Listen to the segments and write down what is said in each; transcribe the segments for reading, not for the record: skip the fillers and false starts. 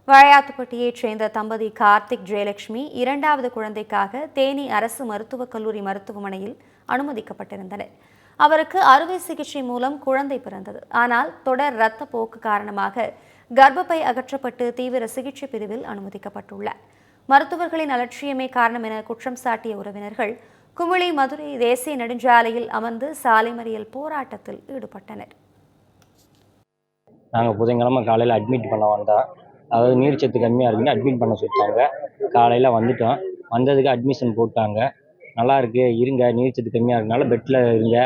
வாழையாத்துப்பட்டியைச் சேர்ந்த தம்பதி கார்த்திக் ஜெயலட்சுமி இரண்டாவது குழந்தைக்காக தேனி அரசு மருத்துவக் கல்லூரி மருத்துவமனையில் அனுமதிக்கப்பட்டிருந்தனர். அவருக்கு அறுவை சிகிச்சை மூலம் குழந்தை பிறந்தது. ஆனால் தொடர் இரத்த போக்கு காரணமாக கர்ப்பப்பை அகற்றப்பட்டு தீவிர சிகிச்சை பிரிவில் அனுமதிக்கப்பட்டுள்ளார். மருத்துவர்களின் அலட்சியமே காரணம் என குற்றம் சாட்டிய உறவினர்கள் குமுளி மதுரை தேசிய நெடுஞ்சாலையில் அமர்ந்து சாலை மறியல் போராட்டத்தில் ஈடுபட்டனர். நாங்கள் புதன்கிழமை காலையில் அட்மிட் பண்ண வந்தோம். அதாவது நீர்ச்சத்து கம்மியாக இருக்குன்னு அட்மிட் பண்ண சொல்லிட்டாங்க. காலையில் வந்துட்டோம். வந்ததுக்கு அட்மிஷன் போட்டாங்க. நல்லா இருக்கு, இருங்க, நீர்ச்சத்து கம்மியாக இருக்கனால பெட்டில் இருங்க,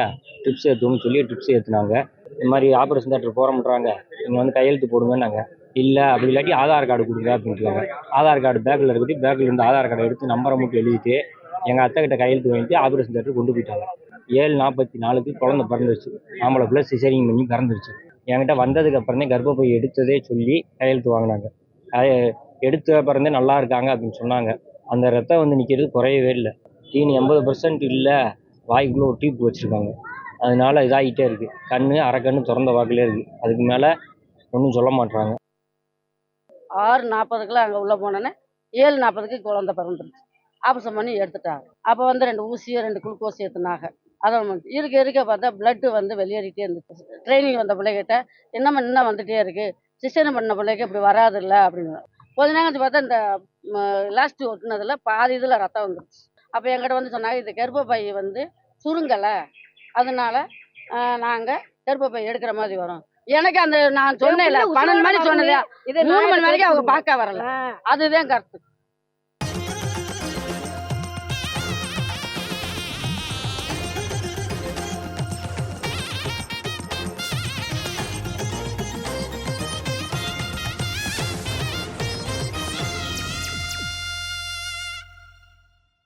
ட்ரிப்ஸ் ஏற்றுவோம்னு சொல்லி ட்ரிப்ஸ் ஏற்றுனாங்க. இந்த மாதிரி ஆப்ரேஷன் தேட்டர் போகிறோம்ன்றாங்க, நீங்கள் வந்து கையெழுத்து போடுங்கன்னாங்க. இல்லை, அப்படி இல்லாட்டி ஆதார் கார்டு கொடுங்க அப்படின்ட்டுருக்காங்க. ஆதார் கார்டு பேக்கில் இருக்கட்டி பேக்கில் இருந்து ஆதார் கார்டை எடுத்து நம்பரை மட்டும் எழுதிட்டு எங்கள் அத்தைக்கிட்ட கையெழுத்து வாங்கிட்டு ஆப்ரேஷன் தேட்டர் கொண்டு போயிட்டாங்க. 7:44 குழந்தை பிறந்துருச்சு. ஆம்பளை பிள்ளை சிசேரியன் பண்ணி பிறந்துருச்சு. என்கிட்ட வந்ததுக்கு அப்புறம் தான் கர்ப்பப்பை எடுத்ததே சொல்லி கையெழுத்து வாங்கினாங்க. எடுத்த பிறந்தே நல்லா இருக்காங்க அப்படின்னு சொன்னாங்க. அந்த ரத்தம் வந்து நிற்கிறது குறையவே இல்லை. தீனி 80% இல்லை, வாய்க்குள்ளே ஒரு டியூப் வச்சுருக்காங்க. அதனால இதாகிட்டே இருக்குது. கண்ணு அரைக்கண்ணு திறந்த வாக்கிலே இருக்குது. அதுக்கு மேலே ஒன்றும் சொல்ல மாட்டாங்க. 6:40 அங்கே உள்ளே போனோன்னே 7:40 குழந்தை பிறந்துருச்சு. ஆப்ரேஷன் பண்ணி எடுத்துட்டாங்க. அப்போ வந்து 2 ஊசியோ 2 குளுக்கோஸ் ஏற்றுனாங்க. அதை இருக்க பார்த்தா பிளட்டு வந்து வெளியேறிட்டே இருந்துச்சு. ட்ரைனிங் வந்த பிள்ளைகிட்ட என்னம்மா இன்னும் வந்துகிட்டே இருக்குது, சிஸ்டர் பண்ண பிள்ளைக்கு இப்படி வராதில்ல அப்படின்னு. கொஞ்ச நேரம் கழிச்சு பார்த்தா இந்த லாஸ்ட் ஒட்டினதில் பாதி இதில் ரத்தம் வந்துருச்சு. அப்போ என்கிட்ட வந்து சொன்னாங்க, இது கர்ப்பப்பை வந்து சுருங்கலை, அதனால நாங்கள் கர்ப்பப்பை எடுக்கிற மாதிரி வரும். எனக்கு அந்த நான் சொன்னேன் 12 மணி சொன்னதே 3 மணி வரைக்கும் அவங்க பார்க்க வரல. அதுதான் கருத்து.